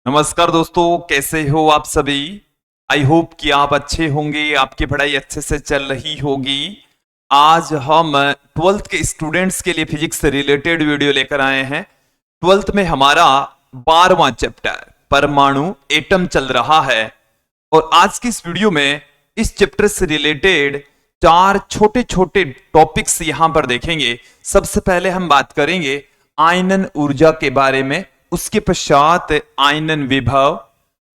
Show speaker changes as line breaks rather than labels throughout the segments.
नमस्कार दोस्तों, कैसे हो आप सभी। आई होप कि आप अच्छे होंगे, आपकी पढ़ाई अच्छे से चल रही होगी। आज हम 12th के स्टूडेंट्स के लिए फिजिक्स से रिलेटेड वीडियो लेकर आए हैं। 12th में हमारा 12वां चैप्टर परमाणु एटम चल रहा है और आज की इस वीडियो में इस चैप्टर से रिलेटेड 4 छोटे छोटे टॉपिक्स यहां पर देखेंगे। सबसे पहले हम बात करेंगे आयनन ऊर्जा के बारे में, उसके पश्चात आयनन विभव,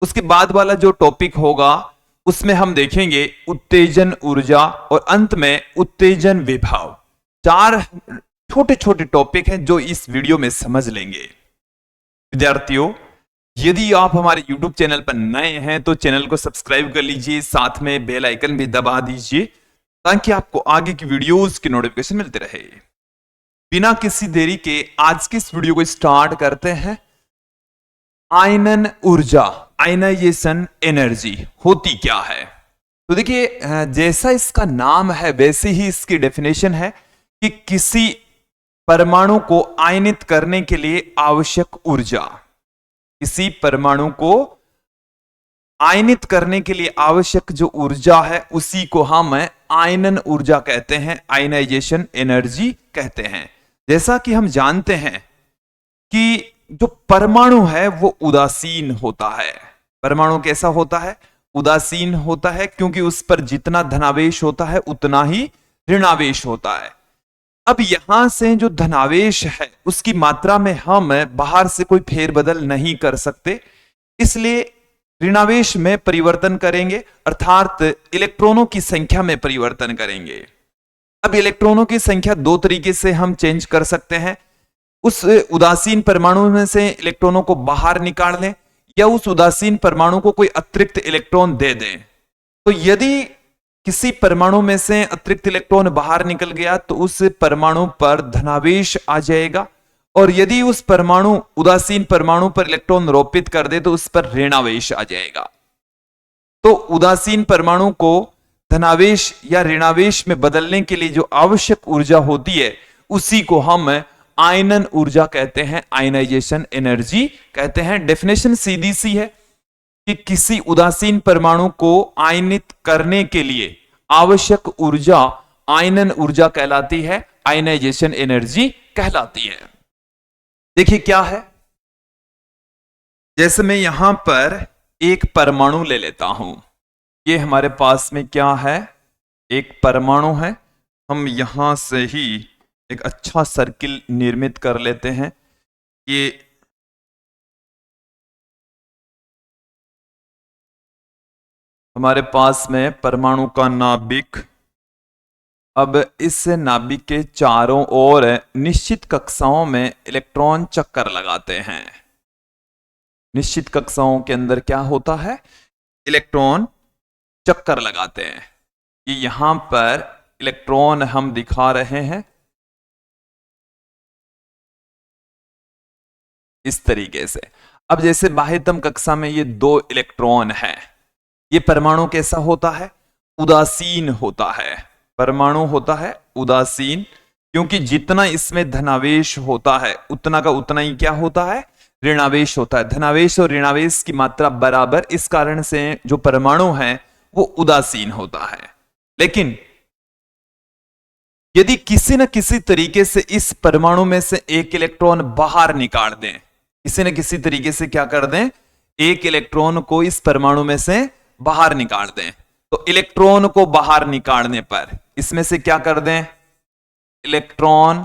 उसके बाद वाला जो टॉपिक होगा उसमें हम देखेंगे उत्तेजन ऊर्जा और अंत में उत्तेजन विभव। 4 छोटे छोटे टॉपिक हैं जो इस वीडियो में समझ लेंगे। विद्यार्थियों, यदि आप हमारे YouTube चैनल पर नए हैं तो चैनल को सब्सक्राइब कर लीजिए, साथ में बेल आइकन भी दबा दीजिए ताकि आपको आगे की वीडियोस की नोटिफिकेशन मिलते रहे। बिना किसी देरी के आज की इस वीडियो को स्टार्ट करते हैं। आयनन ऊर्जा, आयनाइजेशन एनर्जी होती क्या है? तो देखिए, जैसा इसका नाम है वैसे ही इसकी डेफिनेशन है कि किसी परमाणु को आयनित करने के लिए आवश्यक ऊर्जा, किसी परमाणु को आयनित करने के लिए आवश्यक जो ऊर्जा है उसी को हम आयनन ऊर्जा कहते हैं, आयनाइजेशन एनर्जी कहते हैं। जैसा कि हम जानते हैं कि जो परमाणु है वो उदासीन होता है। परमाणु कैसा होता है? उदासीन होता है, क्योंकि उस पर जितना धनावेश होता है उतना ही ऋणावेश होता है। अब यहां से जो धनावेश है उसकी मात्रा में हम बाहर से कोई फेरबदल नहीं कर सकते, इसलिए ऋणावेश में परिवर्तन करेंगे, अर्थात इलेक्ट्रॉनों की संख्या में परिवर्तन करेंगे। अब इलेक्ट्रॉनों की संख्या 2 तरीके से हम चेंज कर सकते हैं। उस उदासीन परमाणु में से इलेक्ट्रॉनों को बाहर निकाल लें या उस उदासीन परमाणु को कोई अतिरिक्त इलेक्ट्रॉन दे दें। तो यदि किसी परमाणु में से अतिरिक्त इलेक्ट्रॉन बाहर निकल गया तो उस परमाणु पर धनावेश आ जाएगा, और यदि उस परमाणु उदासीन परमाणु पर इलेक्ट्रॉन रोपित कर दे तो उस पर ऋणावेश आ जाएगा। तो उदासीन परमाणु को धनावेश या ऋणावेश में बदलने के लिए जो आवश्यक ऊर्जा होती है उसी को हम आयनन ऊर्जा कहते हैं, आयनाइजेशन एनर्जी कहते हैं। डेफिनेशन सीधी सी है कि किसी उदासीन परमाणु को आयनित करने के लिए आवश्यक ऊर्जा आयनन ऊर्जा कहलाती है, आयनाइजेशन एनर्जी कहलाती है। देखिए क्या है, जैसे मैं यहां पर एक परमाणु ले लेता हूं। ये हमारे पास में क्या है? एक परमाणु है। हम यहां से ही एक अच्छा सर्किल निर्मित कर लेते हैं। ये हमारे पास में परमाणु का नाभिक। अब इस नाभिक के चारों ओर निश्चित कक्षाओं में इलेक्ट्रॉन चक्कर लगाते हैं। निश्चित कक्षाओं के अंदर क्या होता है? इलेक्ट्रॉन चक्कर लगाते हैं। ये यहां पर इलेक्ट्रॉन हम दिखा रहे हैं इस तरीके से। अब जैसे बाह्यतम कक्षा में ये 2 इलेक्ट्रॉन है, ये परमाणु कैसा होता है? उदासीन होता है। परमाणु होता है उदासीन, क्योंकि जितना इसमें धनावेश होता है उतना का उतना ही क्या होता है? ऋणावेश होता है। धनावेश और ऋणावेश की मात्रा बराबर, इस कारण से जो परमाणु है वो उदासीन होता है। लेकिन यदि किसी न किसी तरीके से इस परमाणु में से एक इलेक्ट्रॉन बाहर निकाल दें, किसी न किसी तरीके से क्या कर दें? एक इलेक्ट्रॉन को इस परमाणु में से बाहर निकाल दें, तो इलेक्ट्रॉन को बाहर निकालने पर इसमें से क्या कर दें? इलेक्ट्रॉन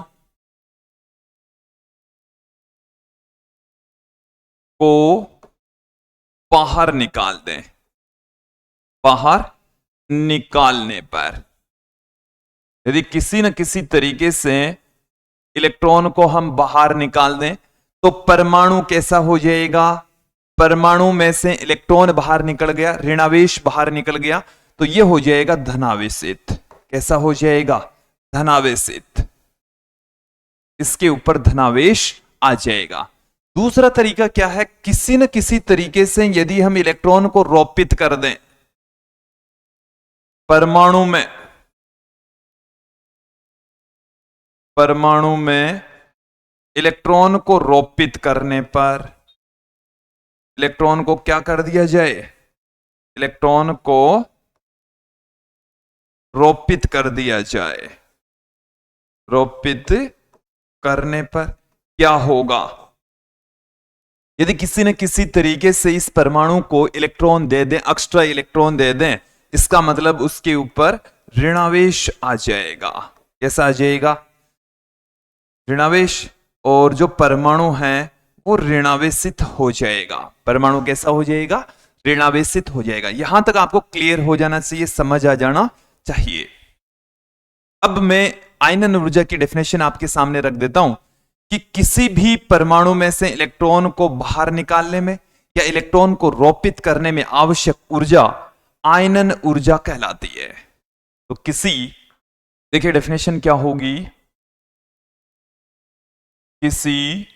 को बाहर निकाल दें। बाहर निकालने पर यदि किसी न किसी तरीके से इलेक्ट्रॉन को हम बाहर निकाल दें तो परमाणु कैसा हो जाएगा? परमाणु में से इलेक्ट्रॉन बाहर निकल गया, ऋणावेश बाहर निकल गया, तो यह हो जाएगा धनावेशित। कैसा हो जाएगा? धनावेशित। इसके ऊपर धनावेश आ जाएगा। दूसरा तरीका क्या है? किसी न किसी तरीके से यदि हम इलेक्ट्रॉन को रोपित कर दें परमाणु में इलेक्ट्रॉन को रोपित करने पर इलेक्ट्रॉन को क्या कर दिया जाए, इलेक्ट्रॉन को रोपित कर दिया जाए। रोपित करने पर क्या होगा, यदि किसी न किसी तरीके से इस परमाणु को इलेक्ट्रॉन दे दें, एक्स्ट्रा इलेक्ट्रॉन दे दें, इसका मतलब उसके ऊपर ऋणावेश आ जाएगा। कैसा आ जाएगा, ऋणावेश। और जो परमाणु है वो ऋणावेशित हो जाएगा। परमाणु कैसा हो जाएगा, ऋणावेशित हो जाएगा। यहां तक आपको क्लियर हो जाना चाहिए, समझ आ जाना चाहिए। अब मैं आयनन ऊर्जा की डेफिनेशन आपके सामने रख देता हूं कि किसी भी परमाणु में से इलेक्ट्रॉन को बाहर निकालने में या इलेक्ट्रॉन को रोपित करने में आवश्यक ऊर्जा आयनन ऊर्जा कहलाती है। तो किसी, देखिए डेफिनेशन क्या होगी, किसी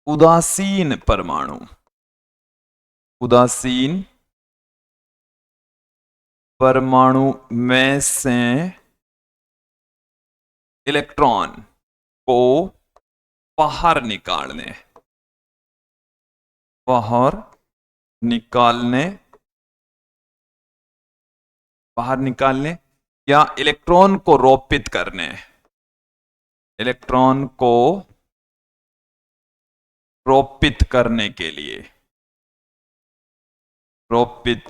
उदासीन परमाणु, उदासीन परमाणु में से इलेक्ट्रॉन को बाहर निकालने, बाहर निकालने या इलेक्ट्रॉन को रोपित करने, इलेक्ट्रॉन को रोपित करने के लिए, रोपित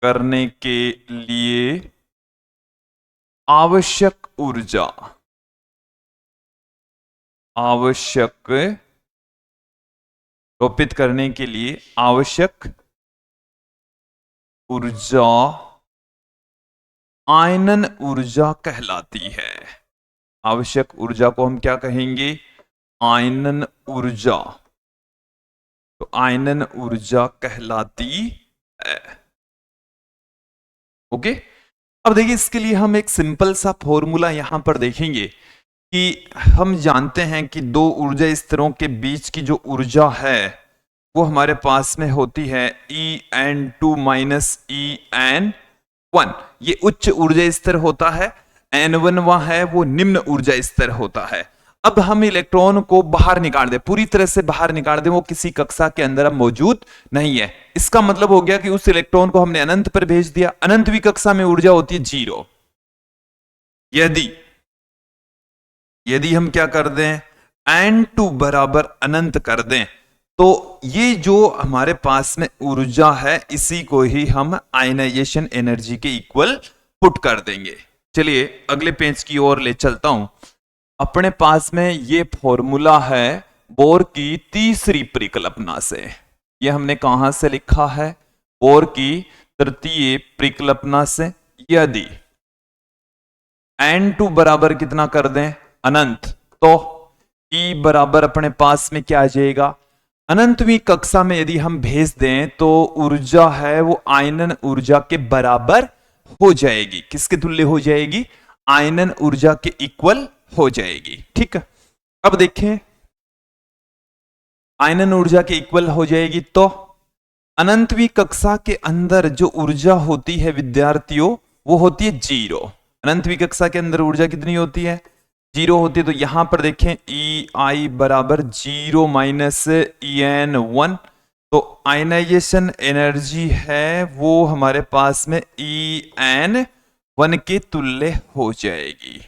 करने के लिए आवश्यक ऊर्जा, आवश्यक, रोपित करने के लिए आवश्यक ऊर्जा आयनन ऊर्जा कहलाती है। आवश्यक ऊर्जा को हम क्या कहेंगे, आयनन ऊर्जा। तो आयनन ऊर्जा कहलाती है। ओके, अब देखिए इसके लिए हम एक सिंपल सा फॉर्मूला यहां पर देखेंगे कि हम जानते हैं कि दो ऊर्जा स्तरों के बीच की जो ऊर्जा है वो हमारे पास में होती है En2 माइनस En1। ये उच्च ऊर्जा स्तर होता है, N1 वह है वो निम्न ऊर्जा स्तर होता है। अब हम इलेक्ट्रॉन को बाहर निकाल दें, पूरी तरह से बाहर निकाल दें, वो किसी कक्षा के अंदर अब मौजूद नहीं है। इसका मतलब हो गया कि उस इलेक्ट्रॉन को हमने अनंत पर भेज दिया। अनंतवीं कक्षा में ऊर्जा होती है 0। यदि हम क्या कर दें, N2 बराबर अनंत कर दें, तो ये जो हमारे पास में ऊर्जा है इसी को ही हम आयनाइजेशन एनर्जी के इक्वल पुट कर देंगे। चलिए अगले पेज की ओर ले चलता हूं। अपने पास में ये फॉर्मूला है बोर की तीसरी परिकल्पना से। ये हमने कहां से लिखा है, बोर की तृतीय परिकल्पना से। यदि N2 बराबर कितना कर दें, अनंत, तो E बराबर अपने पास में क्या आ जाएगा, अनंतवीं कक्षा में यदि हम भेज दें तो ऊर्जा है वो आयनन ऊर्जा के बराबर हो जाएगी। किसके तुल्य हो जाएगी, आयनन ऊर्जा के इक्वल हो जाएगी। ठीक है, अब देखें आयनन ऊर्जा के इक्वल हो जाएगी तो अनंतवीं कक्षा के अंदर जो ऊर्जा होती है विद्यार्थियों वो होती है 0। अनंतवीं कक्षा के अंदर ऊर्जा कितनी होती है, 0 होती है। तो यहां पर देखें EI बराबर 0 माइनस En1। तो आयनाइजेशन एनर्जी है वो हमारे पास में En1 के तुल्य हो जाएगी,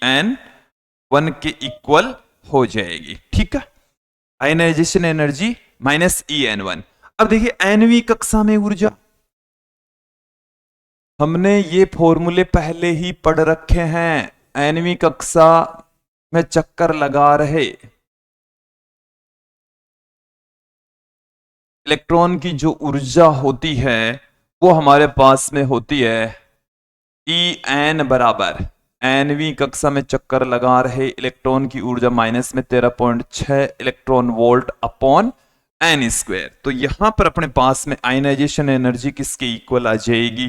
En1 के इक्वल हो जाएगी। ठीक है, आयनाइजेशन एनर्जी माइनस En1। अब देखिए nवीं कक्षा में ऊर्जा, हमने ये फॉर्मूले पहले ही पढ़ रखे हैं, nवीं कक्षा में चक्कर लगा रहे। इलेक्ट्रॉन की जो ऊर्जा होती है वो हमारे पास में होती है En बराबर, nवीं कक्षा में चक्कर लगा रहे इलेक्ट्रॉन की ऊर्जा माइनस में 13.6 electron volt upon n square. तो यहां पर अपने पास में आयनाइजेशन एनर्जी किसके इक्वल आ जाएगी,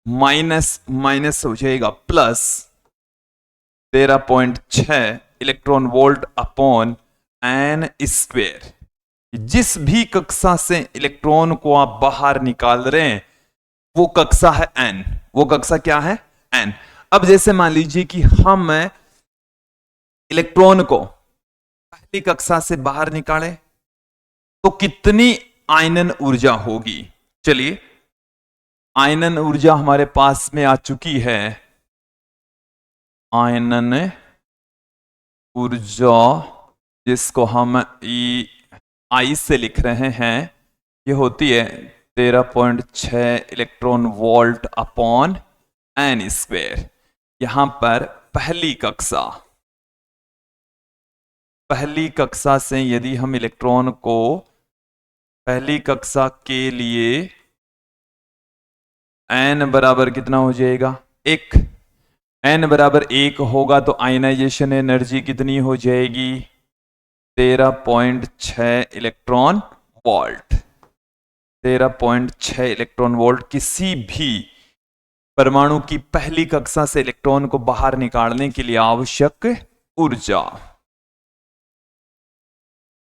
माइनस माइनस हो जाएगा plus 13.6 electron volt upon n square. जिस भी कक्षा से इलेक्ट्रॉन को आप बाहर निकाल रहे हैं वो कक्षा है n, वो कक्षा क्या है, n। अब जैसे मान लीजिए कि हम इलेक्ट्रॉन को पहली कक्षा से बाहर निकाले तो कितनी आयनन ऊर्जा होगी। चलिए, आयनन ऊर्जा हमारे पास में आ चुकी है। आयनन ऊर्जा जिसको हम ई आई से लिख रहे हैं, ये होती है 13.6 electron volt upon N square. यहां पर पहली कक्षा से यदि हम इलेक्ट्रॉन को पहली कक्षा के लिए n बराबर कितना हो जाएगा, 1, n बराबर 1 होगा तो आयनाइजेशन एनर्जी कितनी हो जाएगी, 13.6 इलेक्ट्रॉन वोल्ट। 13.6 इलेक्ट्रॉन वोल्ट किसी भी परमाणु की पहली कक्षा से इलेक्ट्रॉन को बाहर निकालने के लिए आवश्यक ऊर्जा।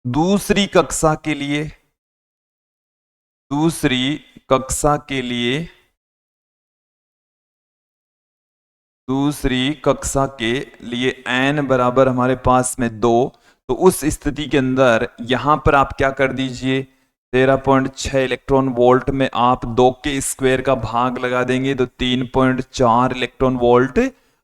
दूसरी कक्षा के लिए n बराबर हमारे पास में 2, तो उस स्थिति के अंदर यहां पर आप क्या कर दीजिए, 13.6 इलेक्ट्रॉन वोल्ट में आप 2 के स्क्वायर का भाग लगा देंगे तो 3.4 इलेक्ट्रॉन वोल्ट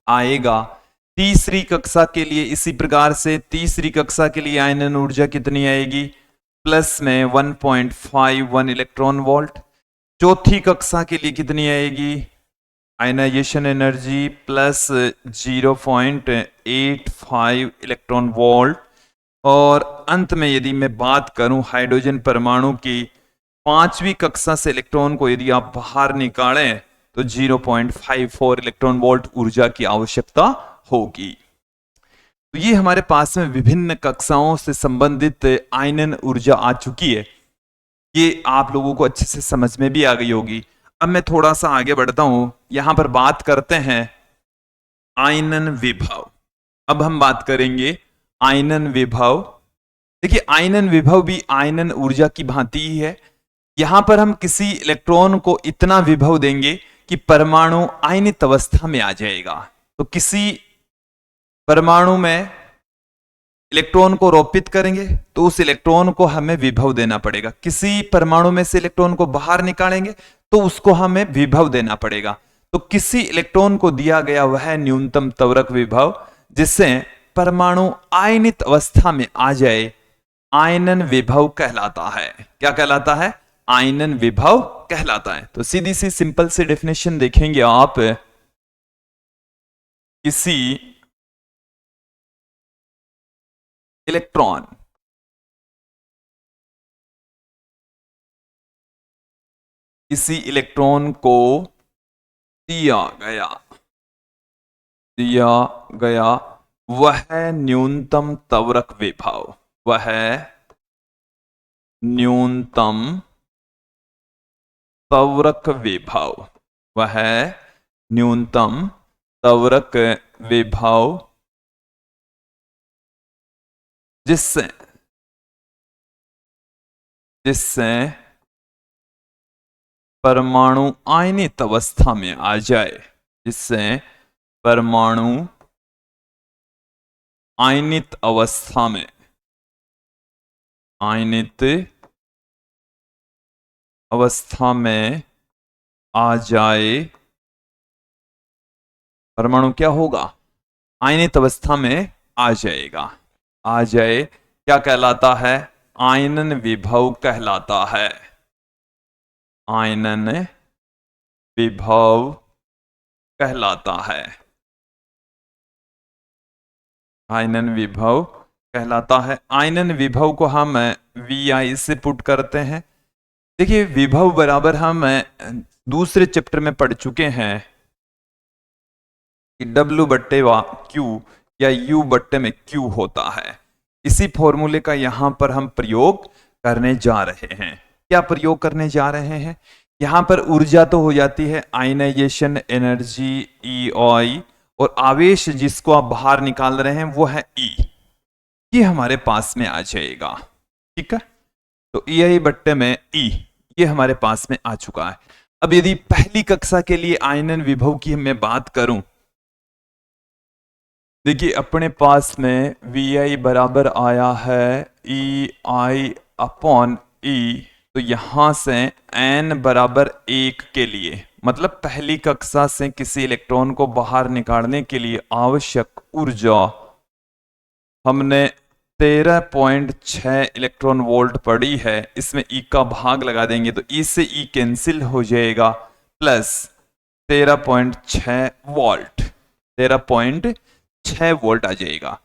आएगा। तीसरी कक्षा के लिए इसी प्रकार से, तीसरी कक्षा के लिए आयनन ऊर्जा कितनी आएगी, प्लस में 1.51 इलेक्ट्रॉन वोल्ट। चौथी कक्षा के लिए कितनी आएगी, ionisation energy plus 0.85 electron volt. और अंत में यदि मैं बात करूं हाइड्रोजन परमाणु की, पांचवी कक्षा से इलेक्ट्रॉन को यदि आप बाहर निकालें तो 0.54 इलेक्ट्रॉन वोल्ट ऊर्जा की आवश्यकता होगी। तो ये हमारे पास में विभिन्न कक्षाओं से संबंधित आयनन ऊर्जा आ चुकी है। ये आप लोगों को अच्छे से समझ में भी आ गई होगी। अब मैं थोड़ा सा आगे बढ़ता हूं, यहां पर बात करते हैं आयनन विभव। अब हम बात करेंगे आयनन विभव। देखिए, आयनन विभव भी आयनन ऊर्जा की भांति ही है। यहां पर हम किसी इलेक्ट्रॉन को इतना विभव देंगे कि परमाणु आयनित अवस्था में आ जाएगा। तो किसी परमाणु में इलेक्ट्रॉन को रोपित करेंगे तो उस इलेक्ट्रॉन को हमें विभव देना पड़ेगा। किसी परमाणु में से इलेक्ट्रॉन को बाहर निकालेंगे तो उसको हमें विभव देना पड़ेगा। तो किसी इलेक्ट्रॉन को दिया गया वह न्यूनतम त्वरक विभव जिससे परमाणु आयनित अवस्था में आ जाए, आयनन विभव कहलाता है। क्या कहलाता है, आयनन विभव कहलाता है। तो सीधी सी सिंपल सी डेफिनेशन देखेंगे आप, किसी इलेक्ट्रॉन को दिया गया वह न्यूनतम त्वरक विभव, वह न्यूनतम त्वरक विभव, वह न्यूनतम त्वरक विभव जिससे परमाणु आयनित अवस्था में आ जाए, जिससे परमाणु आयनित अवस्था में आ जाए। परमाणु क्या होगा, आयनित अवस्था में आ जाएगा, आ जाए। क्या कहलाता है, आयनन विभव कहलाता है। आयनन विभव कहलाता है, आयनन विभव कहलाता है। आयनन विभव को हम VI से पुट करते हैं। देखिए, विभव बराबर हम दूसरे चैप्टर में पढ़ चुके हैं कि W बट्टे Q या U बट्टे में Q होता है। इसी फॉर्मूले का यहां पर हम प्रयोग करने जा रहे हैं। क्या प्रयोग करने जा रहे हैं, यहां पर ऊर्जा तो हो जाती है आयनाइजेशन एनर्जी EI, और आवेश जिसको आप बाहर निकाल रहे हैं वो है E। ये हमारे पास में आ जाएगा, ठीक है। तो EI बट्टे में E ये हमारे पास में आ चुका है। अब यदि पहली कक्षा के लिए आयनन विभव की मैं बात करूं, देखिए अपने पास में Vi बराबर आया है EI अपॉन E, तो यहां से n बराबर 1 के लिए, मतलब पहली कक्षा से किसी इलेक्ट्रॉन को बाहर निकालने के लिए आवश्यक ऊर्जा हमने 13.6 इलेक्ट्रॉन वोल्ट पड़ी है। इसमें E का भाग लगा देंगे तो E से E कैंसिल हो जाएगा, प्लस 13.6 वोल्ट, 13.6 वोल्ट आ जाएगा।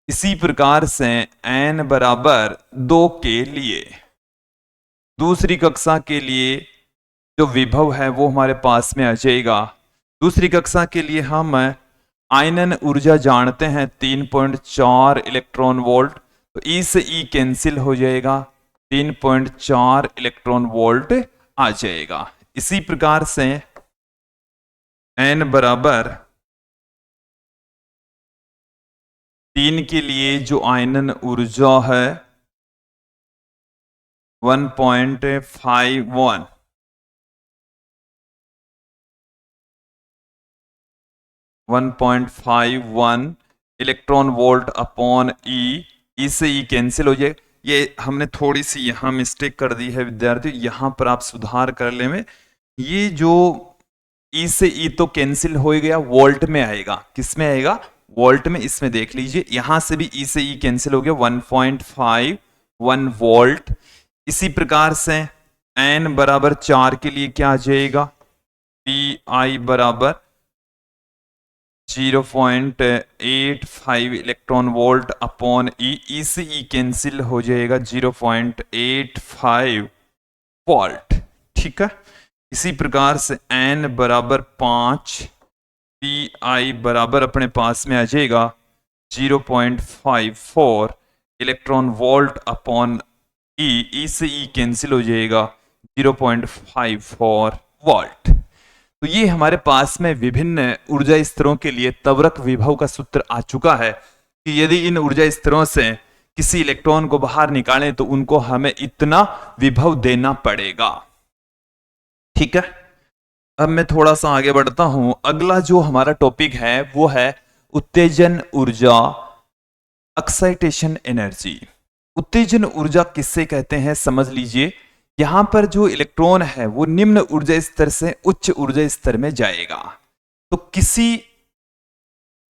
इसी प्रकार से n बराबर 2 के लिए दूसरी कक्षा के लिए जो विभव है वो हमारे पास में आ जाएगा। दूसरी कक्षा के लिए हम आयनन ऊर्जा जानते हैं 3.4 इलेक्ट्रॉन वोल्ट, तो E से E कैंसिल हो जाएगा, 3.4 इलेक्ट्रॉन वोल्ट आ जाएगा। इसी प्रकार से n बराबर 3 के लिए जो आयनन ऊर्जा है 1.51 1.51 electron volt upon E, E से E कैंसिल हो जाए। ये हमने थोड़ी सी यहाँ मिस्टेक कर दी है विद्यार्थी, यहाँ पर आप सुधार कर ले में, ये जो E से E तो कैंसिल हो ही गया, वोल्ट में आएगा। किस में आएगा? वोल्ट में। इसमें देख लीजिए यहां से भी E से E कैंसिल हो गया, 1.51 वोल्ट। इसी प्रकार से n बराबर 4 के लिए क्या आ जाएगा? Pi बराबर 0.85 electron volt upon E, E से E कैंसिल हो जाएगा, 0.85 वोल्ट। ठीक है। इसी प्रकार से n बराबर 5, Pi बराबर अपने पास में आ जाएगा 0.54 electron volt upon E, E से E कैंसिल हो जाएगा, 0.54 वोल्ट। तो ये हमारे पास में विभिन्न ऊर्जा स्तरों के लिए त्वरक विभव का सूत्र आ चुका है कि यदि इन ऊर्जा स्तरों से किसी इलेक्ट्रॉन को बाहर निकालें तो उनको हमें इतना विभव देना पड़ेगा। ठीक है। अब मैं थोड़ा सा आगे बढ़ता हूं। अगला जो हमारा टॉपिक है वो है उत्तेजन ऊर्जा, एक्साइटेशन एनर्जी। उत्तेजन ऊर्जा किससे कहते हैं समझ लीजिए। यहां पर जो इलेक्ट्रॉन है वो निम्न ऊर्जा स्तर से उच्च ऊर्जा स्तर में जाएगा। तो किसी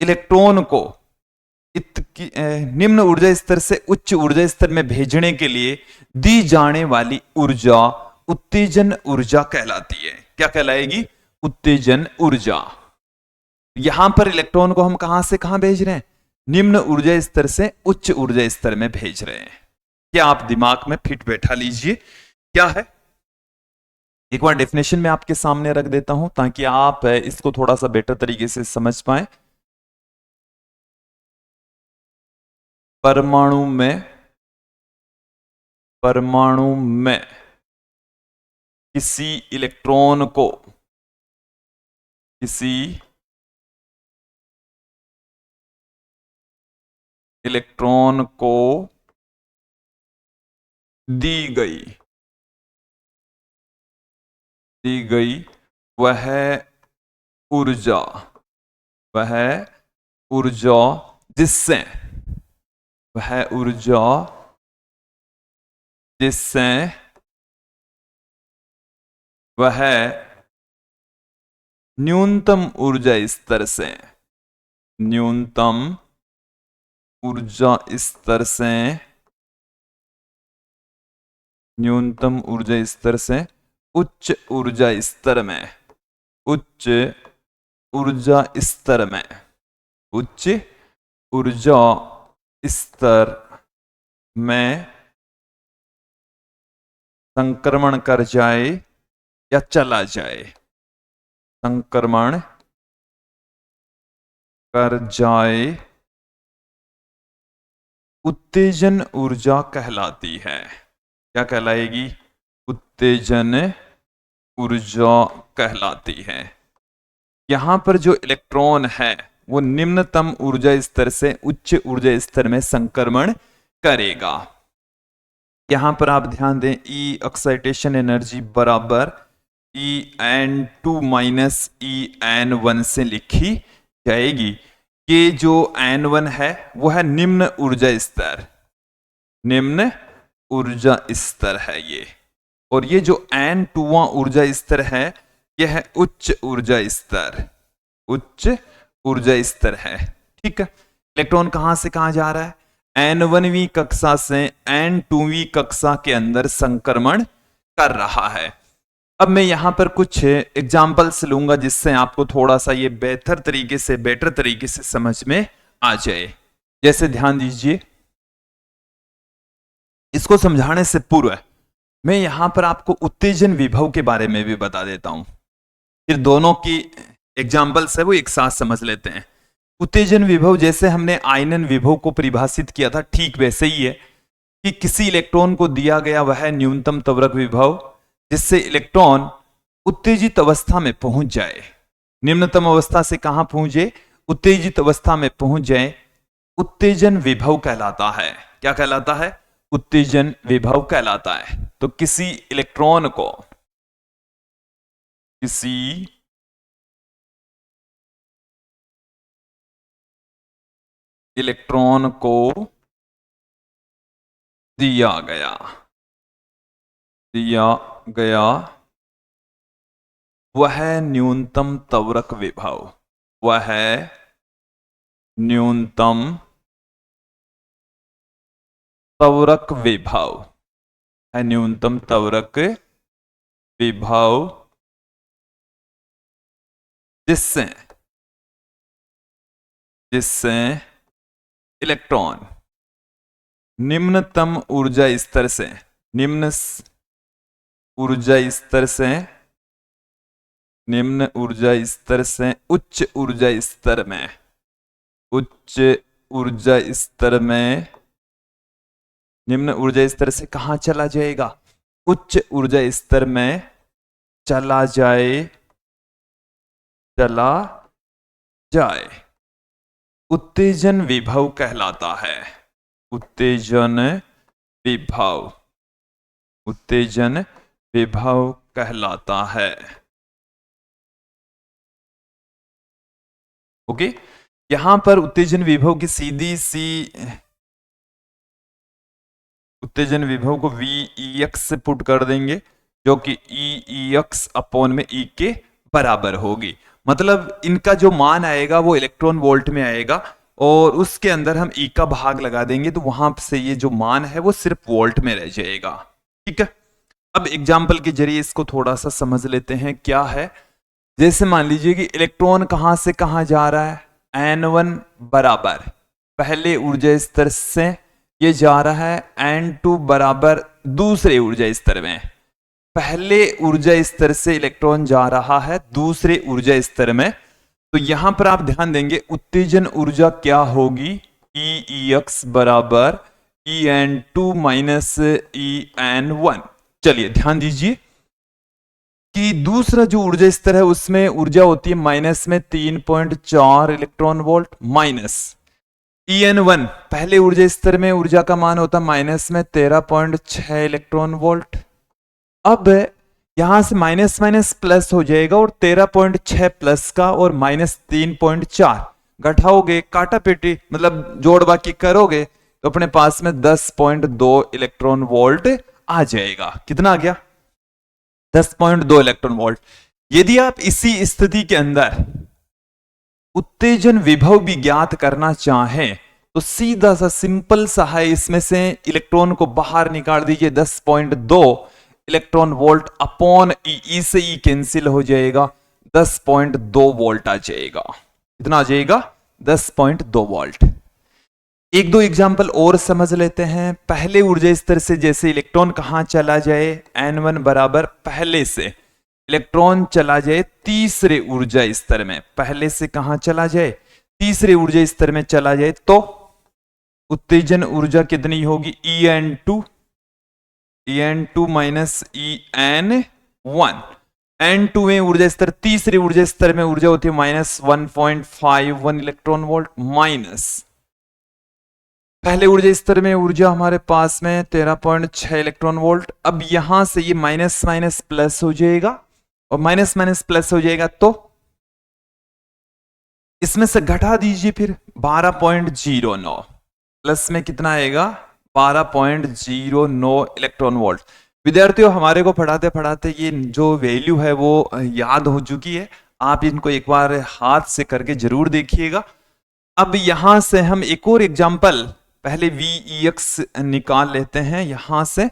इलेक्ट्रॉन को निम्न ऊर्जा स्तर से उच्च ऊर्जा स्तर में भेजने के लिए दी जाने वाली ऊर्जा उत्तेजन ऊर्जा कहलाती है। क्या कहलाएगी? उत्तेजन ऊर्जा। यहां पर इलेक्ट्रॉन को हम कहां से कहां भेज रहे हैं? निम्न ऊर्जा स्तर से उच्च ऊर्जा स्तर में भेज रहे हैं। क्या आप दिमाग में फिट बैठा लीजिए क्या है। एक बार डेफिनेशन में आपके सामने रख देता हूं ताकि आप इसको थोड़ा सा बेटर तरीके से समझ पाए। परमाणु में किसी इलेक्ट्रॉन को दी गई वह ऊर्जा जिससे वह न्यूनतम ऊर्जा स्तर से उच्च ऊर्जा स्तर में संक्रमण कर जाए या चला जाए, उत्तेजन ऊर्जा कहलाती है। क्या कहलाएगी? उत्तेजन ऊर्जा कहलाती है। यहां पर जो इलेक्ट्रॉन है वो निम्नतम ऊर्जा स्तर से उच्च ऊर्जा स्तर में संक्रमण करेगा। यहां पर आप ध्यान दें, E एक्साइटेशन एनर्जी बराबर En2 माइनस En1 से लिखी जाएगी। ये जो N1 है वो है निम्न ऊर्जा स्तर, निम्न ऊर्जा स्तर है ये। और ये जो N2वां ऊर्जा स्तर है यह है उच्च ऊर्जा स्तर, उच्च ऊर्जा स्तर है। ठीक है, इलेक्ट्रॉन कहां से कहां जा रहा है? N1वीं कक्षा से N2वीं कक्षा के अंदर संक्रमण कर रहा है। अब मैं यहां पर कुछ एग्जाम्पल्स लूंगा जिससे आपको थोड़ा सा ये बेटर तरीके से समझ में आ जाए। जैसे ध्यान दीजिए, इसको समझाने से पूर्व मैं यहां पर आपको उत्तेजन विभव के बारे में भी बता देता हूं, फिर दोनों की एग्जाम्पल्स है वो एक साथ समझ लेते हैं। उत्तेजन विभव जैसे हमने आयनन विभव को परिभाषित किया था, ठीक वैसे ही है कि किसी इलेक्ट्रॉन को दिया गया वह न्यूनतम त्वरक विभव जिससे इलेक्ट्रॉन उत्तेजित अवस्था में पहुंच जाए, निम्नतम अवस्था से कहां पहुंचे? उत्तेजित अवस्था में पहुंच जाए, उत्तेजन विभव कहलाता है। क्या कहलाता है? उत्तेजन विभव कहलाता है। तो किसी इलेक्ट्रॉन को दिया गया वह न्यूनतम त्वरक विभव, वह न्यूनतम त्वरक विभव है, न्यूनतम त्वरक विभव जिससे इलेक्ट्रॉन निम्नतम ऊर्जा स्तर से निम्न ऊर्जा स्तर से उच्च ऊर्जा स्तर में निम्न ऊर्जा स्तर से कहां चला जाएगा? उच्च ऊर्जा स्तर में चला जाए, उत्तेजन विभव कहलाता है। उत्तेजन विभव कहलाता है। ओके, यहां पर उत्तेजन विभव की सीधी सी उत्तेजन विभव को VEX से पुट कर देंगे जो कि EEX अपॉन में E के बराबर होगी। मतलब इनका जो मान आएगा वो इलेक्ट्रॉन वोल्ट में आएगा और उसके अंदर हम E का भाग लगा देंगे तो वहां से ये जो मान है वो सिर्फ वोल्ट में रह जाएगा। ठीक है, अब एग्जाम्पल के जरिए इसको थोड़ा सा समझ लेते हैं क्या है। जैसे मान लीजिए कि इलेक्ट्रॉन कहां से कहां जा रहा है? N1 बराबर पहले ऊर्जा स्तर से ये जा रहा है N2 बराबर दूसरे ऊर्जा स्तर में। पहले ऊर्जा स्तर से इलेक्ट्रॉन जा रहा है दूसरे ऊर्जा स्तर में, तो यहां पर आप ध्यान देंगे उत्तेजन ऊर्जा क्या होगी? EEX बराबर EN2 माइनस EN1। चलिए ध्यान दीजिए कि दूसरा जो ऊर्जा स्तर है उसमें ऊर्जा होती है माइनस में 3.4 इलेक्ट्रॉन वोल्ट, माइनस EN1 पहले ऊर्जा स्तर में ऊर्जा का मान होता है माइनस में 13.6 इलेक्ट्रॉन वोल्ट। अब यहां से माइनस माइनस प्लस हो जाएगा और 13.6 प्लस का और माइनस 3.4 घटाओगे, काटा पेटी मतलब जोड़ बाकी करोगे तो अपने पास में 10.2 इलेक्ट्रॉन वोल्ट आ जाएगा। कितना आ गया? 10.2 इलेक्ट्रॉन वोल्ट। यदि आप इसी स्थिति के अंदर उत्तेजन विभव भी ज्ञात करना चाहें तो सीधा सा सिंपल सा है, इसमें से इलेक्ट्रॉन को बाहर निकाल दीजिए, 10.2 इलेक्ट्रॉन वोल्ट अपॉन ई से ई कैंसिल हो जाएगा, 10.2 वोल्ट आ जाएगा। कितना आ जाएगा? 10.2 वोल्ट। एक दो एग्जाम्पल और समझ लेते हैं। पहले ऊर्जा स्तर से जैसे इलेक्ट्रॉन कहां चला जाए? N1 बराबर पहले से इलेक्ट्रॉन चला जाए तीसरे ऊर्जा स्तर में। पहले से कहां चला जाए? तीसरे ऊर्जा स्तर में चला जाए तो उत्तेजन ऊर्जा कितनी होगी? EN2 minus EN1। N2 में ऊर्जा स्तर, तीसरे ऊर्जा स्तर में ऊर्जा होती है माइनस 1.51 इलेक्ट्रॉन वोल्ट, माइनस पहले ऊर्जा स्तर में ऊर्जा हमारे पास में 13.6 इलेक्ट्रॉन वोल्ट। अब यहां से ये माइनस माइनस प्लस हो जाएगा और माइनस माइनस प्लस हो जाएगा तो इसमें से घटा दीजिए फिर 12.09, प्लस में कितना आएगा 12.09 इलेक्ट्रॉन वोल्ट। विद्यार्थियों हमारे को पढ़ाते पढ़ाते ये जो वैल्यू है वो याद हो चुकी है, आप इनको एक बार हाथ से करके जरूर देखिएगा। अब यहां से हम एक और एग्जांपल, पहले VEX निकाल लेते हैं यहां से।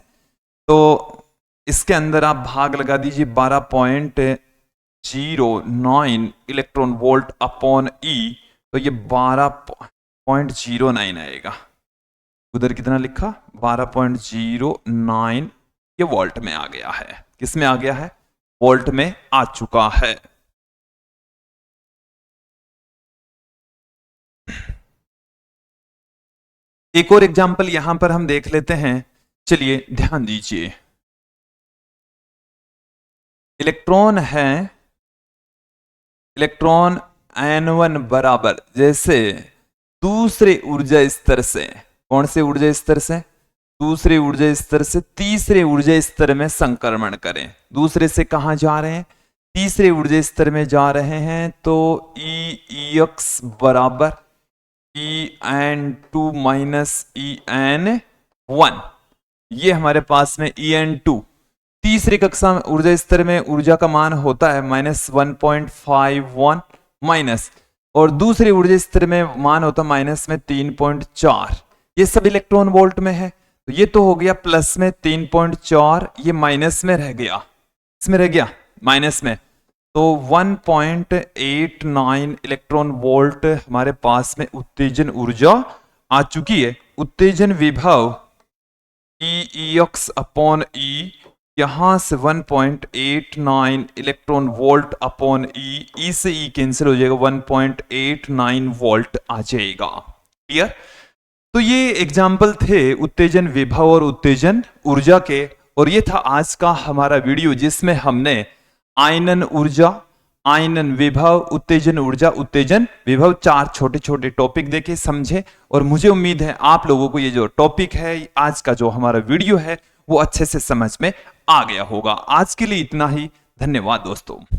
तो इसके अंदर आप भाग लगा दीजिए 12.09 इलेक्ट्रॉन वोल्ट अपॉन E, तो ये 12.09 आएगा। उधर कितना लिखा 12.09, ये वोल्ट में आ गया है। किस में आ गया है? वोल्ट में आ चुका है। एक और एग्जांपल यहां पर हम देख लेते हैं, चलिए ध्यान दीजिए। इलेक्ट्रॉन है, इलेक्ट्रॉन N1 बराबर, जैसे दूसरे ऊर्जा स्तर से, कौन से ऊर्जा स्तर से? दूसरे ऊर्जा स्तर से तीसरे ऊर्जा स्तर में संक्रमण करें। दूसरे से कहां जा रहे हैं? तीसरे ऊर्जा स्तर में जा रहे हैं। तो EEX बराबर EN2 माइनस EN1, ये हमारे पास में EN2 तीसरी कक्षा ऊर्जा स्तर में ऊर्जा का मान होता है -1.51 माइनस, और दूसरे ऊर्जा स्तर में मान होता है माइनस में 3.4। ये सब इलेक्ट्रॉन वोल्ट में है। तो ये तो हो गया प्लस में 3.4, ये माइनस में रह गया, इसमें रह गया माइनस में। तो 1.89 इलेक्ट्रॉन वोल्ट हमारे पास में उत्तेजन ऊर्जा आ चुकी है। उत्तेजन विभव EEX अपॉन E, यहां से 1.89 इलेक्ट्रॉन वोल्ट अपॉन E से E कैंसिल हो जाएगा, 1.89 वोल्ट आ जाएगा। क्लियर? तो ये एग्जाम्पल थे उत्तेजन विभव और उत्तेजन ऊर्जा के, और ये था आज का हमारा वीडियो जिसमें हमने आयनन ऊर्जा, आयनन विभव, उत्तेजन ऊर्जा, उत्तेजन विभव, 4 छोटे छोटे टॉपिक देखे, समझे। और मुझे उम्मीद है आप लोगों को ये जो टॉपिक है, आज का जो हमारा वीडियो है, वो अच्छे से समझ में आ गया होगा। आज के लिए इतना ही, धन्यवाद दोस्तों।